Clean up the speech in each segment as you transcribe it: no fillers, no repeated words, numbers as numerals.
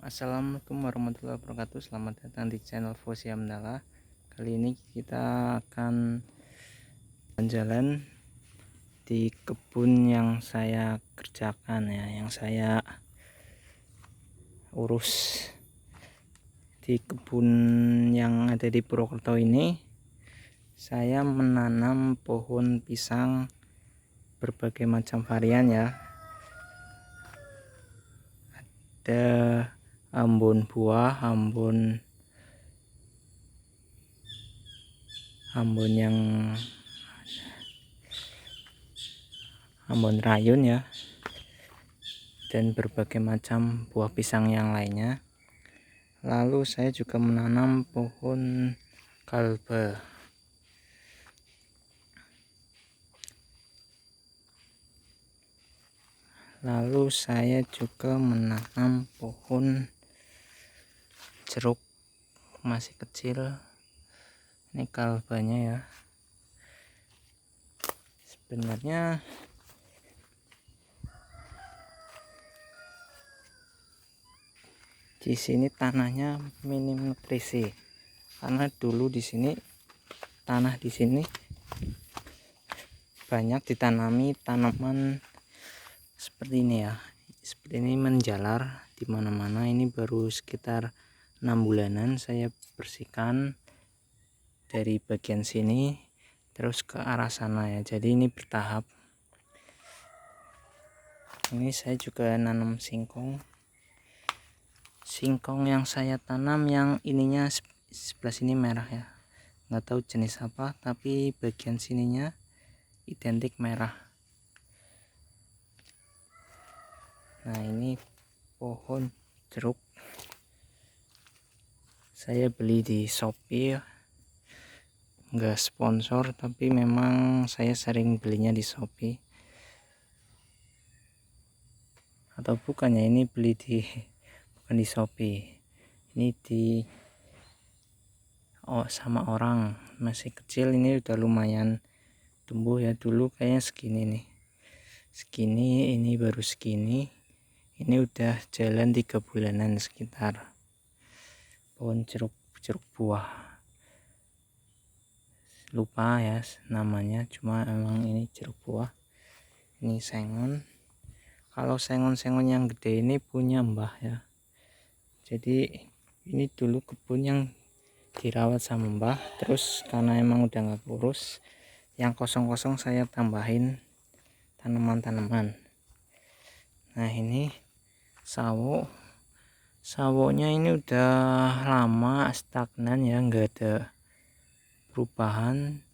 Assalamualaikum warahmatullahi wabarakatuh. Selamat datang di channel Fosya Mendala. Kali ini kita akan jalan-jalan di kebun yang saya kerjakan ya, yang saya urus. Di kebun yang ada di Purwokerto ini saya menanam pohon pisang berbagai macam varian ya. Ada ambon buah, ambon yang ambon rayun ya, dan berbagai macam buah pisang yang lainnya. Lalu saya juga menanam pohon kalba. Lalu saya juga menanam pohon jeruk masih kecil. Ini kalbanya ya. Sebenarnya di sini tanahnya minim nutrisi, karena dulu di sini tanah di sini banyak ditanami tanaman seperti ini ya. Seperti ini menjalar di mana-mana. Ini baru sekitar 6 bulanan saya bersihkan dari bagian sini terus ke arah sana ya. Jadi ini bertahap. Ini saya juga nanam singkong yang saya tanam, yang ininya sebelah sini merah ya, nggak tahu jenis apa, tapi bagian sininya identik merah. Nah, ini pohon jeruk saya beli di Shopee ya. Nggak sponsor, tapi memang saya sering belinya di Shopee. Atau bukannya, ini beli bukan di Shopee, ini sama orang. Masih kecil, ini udah lumayan tumbuh ya. Dulu kayaknya segini nih, ini baru segini. Ini udah jalan 3 bulanan sekitar. Pohon jeruk buah, lupa ya namanya, cuma emang ini jeruk buah. Ini sengon. Kalau sengon-sengon yang gede ini punya mbah ya. Jadi ini dulu kebun yang dirawat sama mbah, terus karena emang udah nggak kurus, yang kosong-kosong saya tambahin tanaman-tanaman. Nah, ini sawonya ini udah lama stagnan ya, nggak ada perubahan.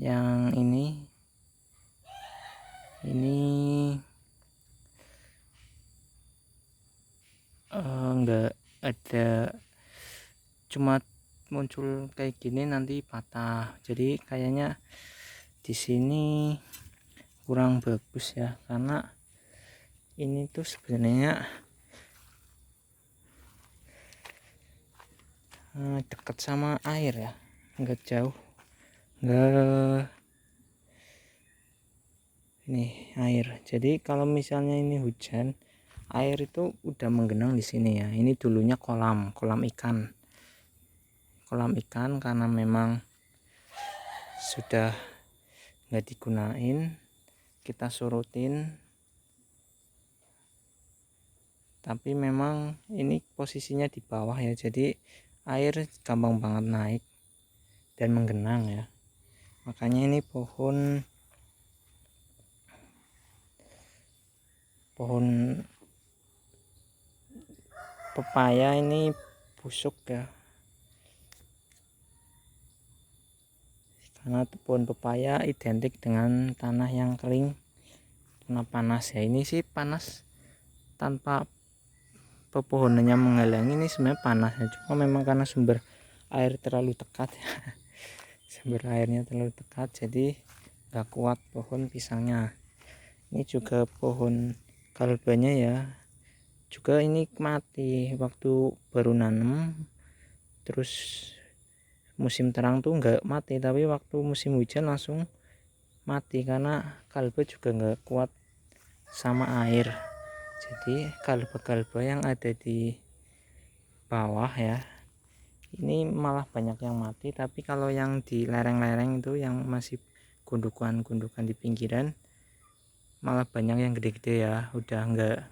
Yang ini nggak ada, cuma muncul kayak gini nanti patah. Jadi kayaknya di sini kurang bagus ya, karena ini tuh sebenarnya dekat sama air ya, nggak jauh, nggak ini air. Jadi kalau misalnya ini hujan, air itu udah menggenang di sini ya. Ini dulunya kolam ikan, karena memang sudah nggak digunain, kita surutin. Tapi memang ini posisinya di bawah ya, jadi air gampang banget naik dan menggenang ya. Makanya ini pohon pepaya ini busuk ya, karena pohon pepaya identik dengan tanah yang kering, tanah panas ya. Ini sih panas tanpa pepohonannya menghalangi, ini sebenarnya panas ya, cuma memang karena sumber air terlalu dekat ya. Sumber airnya terlalu dekat, jadi nggak kuat pohon pisangnya. Ini juga pohon kalbanya ya, juga ini mati waktu baru nanam. Terus musim terang tuh nggak mati, tapi waktu musim hujan langsung mati, karena kalba juga nggak kuat sama air. Jadi galba-galba yang ada di bawah ya, ini malah banyak yang mati. Tapi kalau yang di lereng-lereng itu yang masih gundukan-gundukan di pinggiran, malah banyak yang gede-gede ya, udah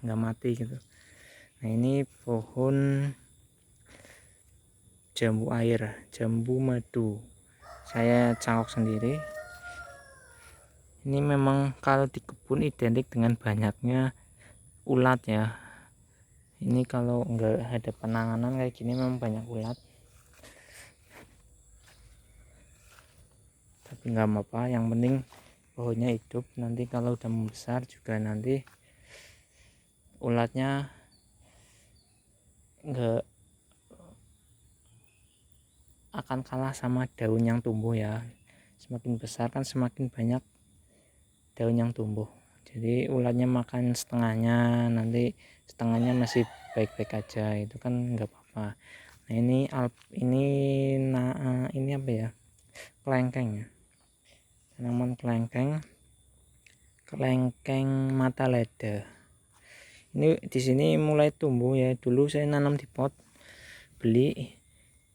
nggak mati gitu. Nah ini pohon jambu air, jambu madu, saya cangkok sendiri. Ini memang kalau di kebun identik dengan banyaknya ulat ya. Ini kalau nggak ada penanganan kayak gini memang banyak ulat. Tapi nggak apa-apa, yang penting pohonnya hidup. Nanti kalau udah membesar juga nanti ulatnya nggak akan kalah sama daun yang tumbuh ya. Semakin besar kan semakin banyak daun yang tumbuh. Jadi ulatnya makan setengahnya, nanti setengahnya masih baik-baik aja, itu kan nggak apa-apa. Nah ini apa ya, kelengkeng ya, tanaman kelengkeng mata leda. Ini di sini mulai tumbuh ya. Dulu saya nanam di pot,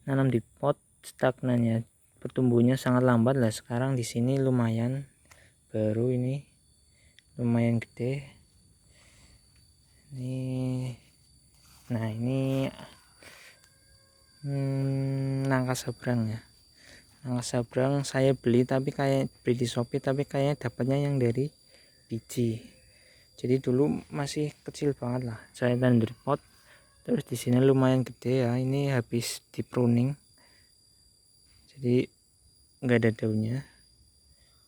nanam di pot stagnan ya, pertumbuhannya sangat lambat lah. Sekarang di sini lumayan, baru ini lumayan gede. Nah ini nangka seberang ya. Nangka seberang saya beli di Shopee, tapi kayaknya dapatnya yang dari biji. Jadi dulu masih kecil banget lah, saya tanam dari pot. Terus di sini lumayan gede ya, ini habis di pruning, jadi nggak ada daunnya,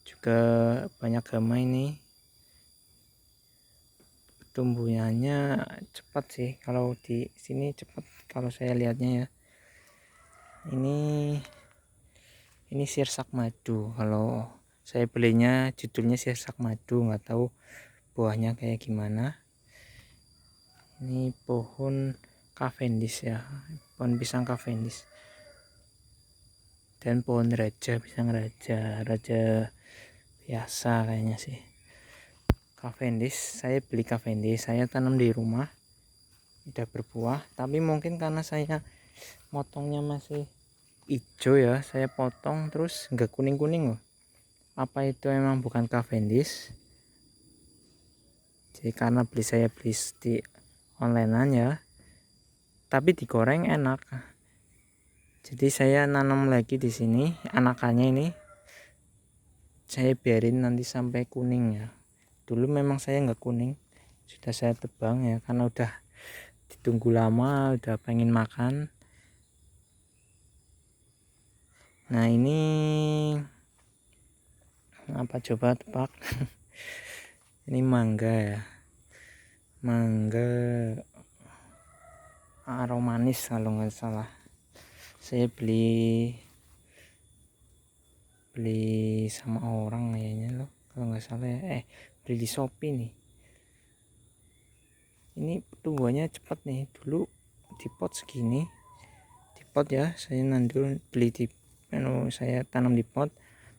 juga banyak hama. Ini tumbuhannya cepat sih, kalau di sini cepat kalau saya lihatnya ya. Ini sirsak madu, kalau saya belinya judulnya sirsak madu, nggak tahu buahnya kayak gimana. Ini pohon Cavendish ya, pohon pisang Cavendish, dan pohon pisang raja biasa kayaknya sih. Cavendish, saya beli Cavendish, saya tanam di rumah, udah berbuah. Tapi mungkin karena saya motongnya masih hijau ya, saya potong terus nggak kuning-kuning loh. Apa itu emang bukan Cavendish? Jadi karena saya beli di onlinean ya, tapi digoreng enak. Jadi saya nanam lagi di sini, anakannya ini saya biarin nanti sampai kuning ya. Dulu memang saya nggak kuning, sudah saya tebang ya, karena udah ditunggu lama, udah pengen makan. Nah ini apa, coba tebak. Ini mangga ya, mangga aromanis kalau nggak salah. Saya beli sama orang kayaknya loh, kalau nggak salah ya. Beli di Shopee nih. Ini tumbuhannya cepat nih. Dulu di pot segini, di pot ya, saya saya tanam di pot,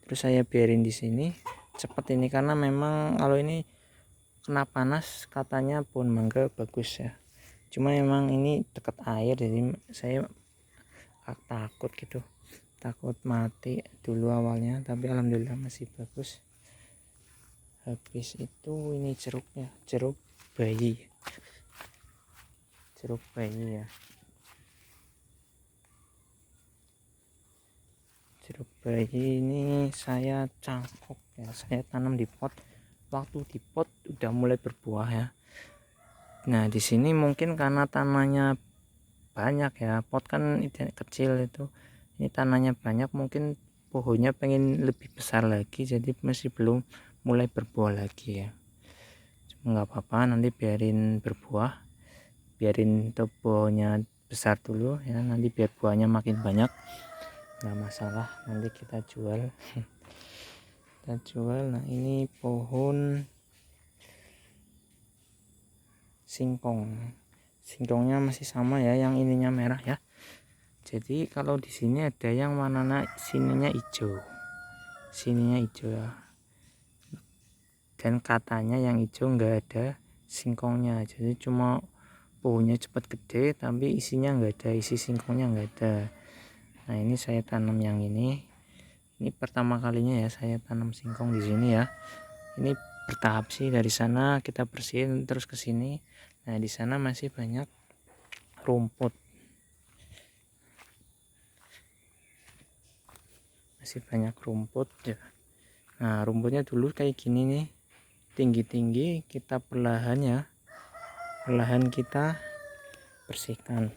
terus saya biarin di sini. Cepat ini karena memang kalau ini kena panas katanya pohon mangga bagus ya. Cuma memang ini dekat air, jadi saya takut gitu, takut mati dulu awalnya, tapi alhamdulillah masih bagus. Habis itu ini jeruknya, jeruk bayi ya, jeruk bayi ini saya cangkok ya, saya tanam di pot. Waktu di pot udah mulai berbuah ya. Nah di sini mungkin karena tanahnya banyak ya, pot kan kecil itu, ini tanahnya banyak, mungkin pohonnya pengen lebih besar lagi, jadi masih belum mulai berbuah lagi ya. Cuma nggak apa-apa, nanti biarin berbuah, biarin pohonnya besar dulu ya, nanti biar buahnya makin banyak, nggak masalah, nanti kita jual. Nah ini pohon singkongnya masih sama ya, yang ininya merah ya. Jadi kalau di sini ada yang warna sininya hijau ya, dan katanya yang hijau nggak ada singkongnya, jadi cuma pohonnya cepat gede tapi isinya nggak ada, isi singkongnya nggak ada. Nah ini saya tanam yang ini pertama kalinya ya saya tanam singkong di sini ya. Ini bertahap sih, dari sana kita bersihin terus ke sini. Nah di sana masih banyak rumput, ya. Nah rumputnya dulu kayak gini nih, tinggi-tinggi, kita perlahan kita bersihkan.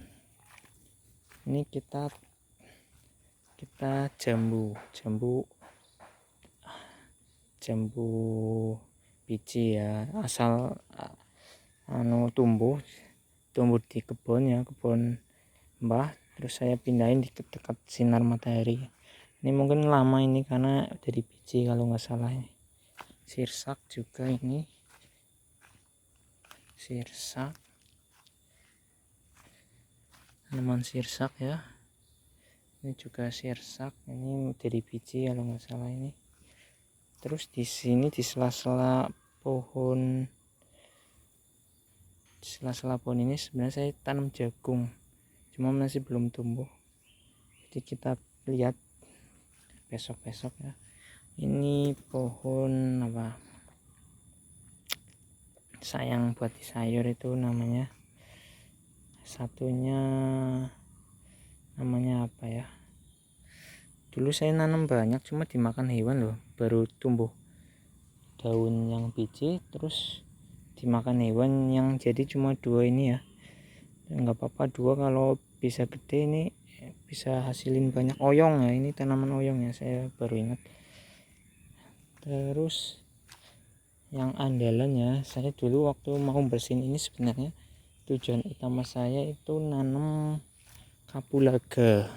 Ini kita jambu biji ya, asal tumbuh di kebun ya, kebun mbah, terus saya pindahin di dekat sinar matahari. Ini mungkin lama ini karena dari biji kalau nggak salah. Sirsak juga, ini sirsak, tanaman sirsak ya. Ini juga sirsak, ini dari biji kalau nggak salah ini. Terus di sini di sela-sela pohon ini sebenarnya saya tanam jagung, cuma masih belum tumbuh. Jadi kita lihat besok-besok ya. Ini pohon apa? Sayang buat di sayur itu namanya. Satunya namanya apa ya? Dulu saya nanam banyak cuma dimakan hewan loh, baru tumbuh daun yang biji terus dimakan hewan, yang jadi cuma 2 ini ya. Nggak apa-apa 2, kalau bisa gede ini bisa hasilin banyak. Oyong ya, ini tanaman oyong ya, saya baru ingat. Terus yang andalannya, saya dulu waktu mau bersihin ini sebenarnya tujuan utama saya itu nanam kapulaga.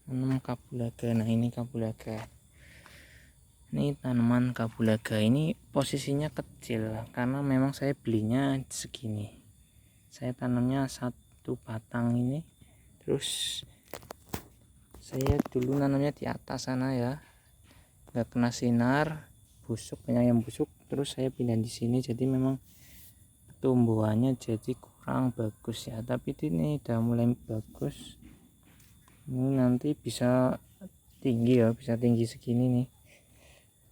Nah ini kapulaga. Ini tanaman kapulaga ini posisinya kecil karena memang saya belinya segini. Saya tanamnya 1 batang ini. Terus saya dulu nanamnya di atas sana ya, nggak kena sinar, busuk, banyak yang busuk. Terus saya pindah di sini, jadi memang tumbuhannya jadi kurang bagus ya. Tapi ini udah mulai bagus. Ini nanti bisa tinggi ya, bisa tinggi segini nih.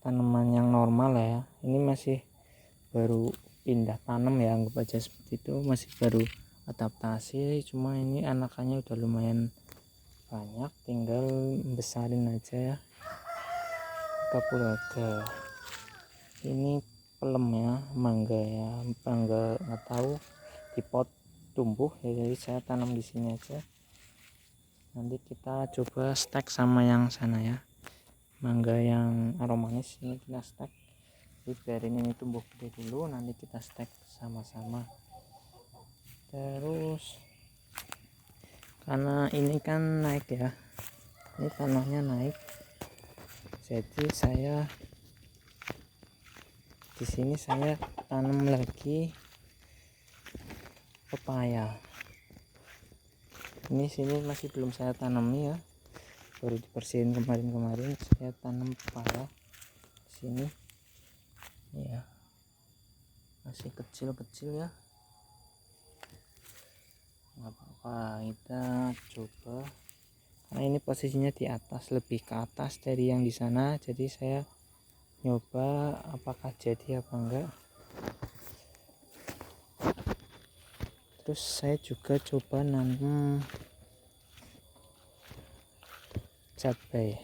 Tanaman yang normal ya, ini masih baru pindah tanam ya, anggap aja seperti itu, masih baru adaptasi. Cuma ini anakannya udah lumayan banyak, tinggal besarin aja ya. Kapulaga ini pelem ya, mangga nggak tahu di pot tumbuh ya, jadi saya tanam di sini aja. Nanti kita coba stek sama yang sana ya, mangga yang aromanis ini kita stek. Jadi biarin ini tumbuh gede dulu, nanti kita stek sama-sama. Terus karena ini kan naik ya, ini tanahnya naik, jadi saya di sini saya tanam lagi pepaya. Ini sini masih belum saya tanami ya, baru dibersihin kemarin saya tanam pepaya di sini ya, masih kecil ya, nggak apa-apa, kita coba. Karena ini posisinya di atas, lebih ke atas dari yang di sana, jadi saya nyoba apakah jadi apa enggak. Terus saya juga coba nanam cabai.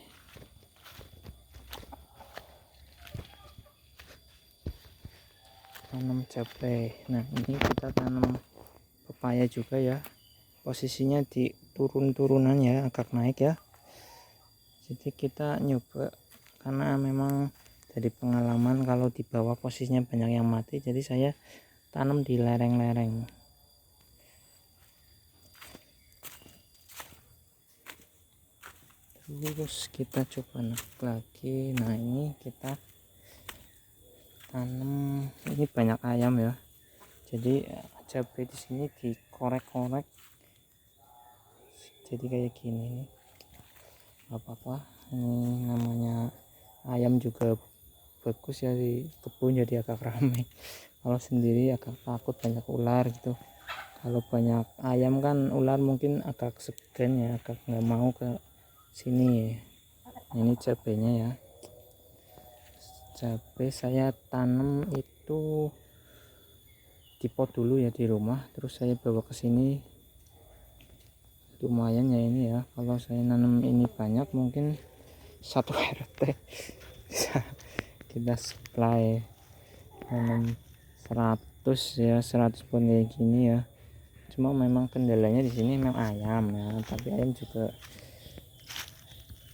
Nah ini kita tanam pepaya juga ya, posisinya di turunan ya, agak naik ya. Jadi kita nyoba, karena memang dari pengalaman kalau di bawah posisinya banyak yang mati, jadi saya tanam di lereng-lereng. Terus kita coba lagi. Nah ini kita tanam, ini banyak ayam ya, jadi cabai di sini dikorek-korek jadi kayak gini nih. Gak apa-apa, ini namanya ayam juga bagus ya di kebun, jadi agak ramai. Kalau sendiri agak takut banyak ular gitu. Kalau banyak ayam kan ular mungkin agak segan ya, agak nggak mau ke sini ya. Ini cabenya ya, cabai saya tanam itu di pot dulu ya di rumah, terus saya bawa ke sini. Lumayan ya ini ya, kalau saya nanam ini banyak mungkin satu RT bisa kita supply nanam 100 ya, 100 pun kayak gini ya. Cuma memang kendalanya di sini memang ayam ya, tapi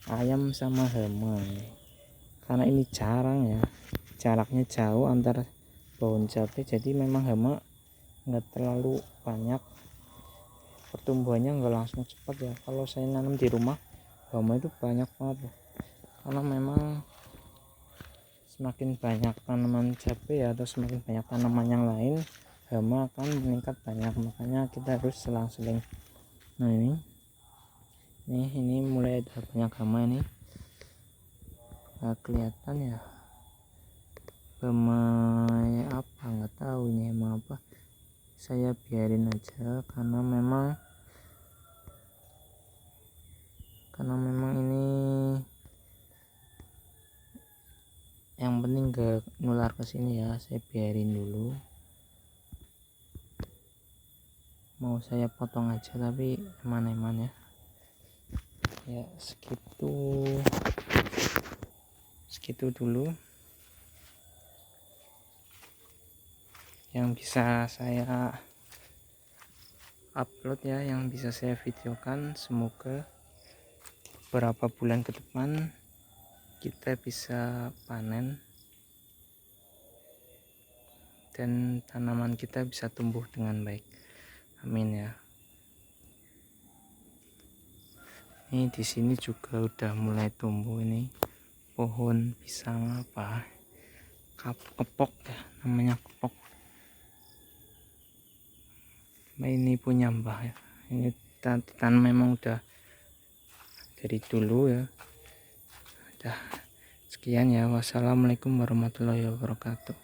ayam sama hama ya. Karena ini jarang ya, jaraknya jauh antar pohon cabai, jadi memang hama nggak terlalu banyak, pertumbuhannya nggak langsung cepat ya. Kalau saya nanam di rumah hama itu banyak banget, karena memang semakin banyak tanaman cabai atau semakin banyak tanaman yang lain, hama akan meningkat banyak, makanya kita harus selang-seling. Nah ini mulai ada banyak hama ini, kelihatan ya, hama apa nggak tahu ini hama apa, saya biarin aja karena memang ini yang penting gak nular ke sini ya, saya biarin dulu. Mau saya potong aja tapi eman-eman ya, segitu dulu yang bisa saya upload ya, yang bisa saya videokan. Semoga beberapa bulan ke depan kita bisa panen dan tanaman kita bisa tumbuh dengan baik, amin ya. Ini di sini juga udah mulai tumbuh ini pohon pisang apa, kepok ya namanya, kepok. Nah, ini punya mbah ya, ini tanam memang udah dari dulu ya. Udah sekian ya, wassalamualaikum warahmatullahi wabarakatuh.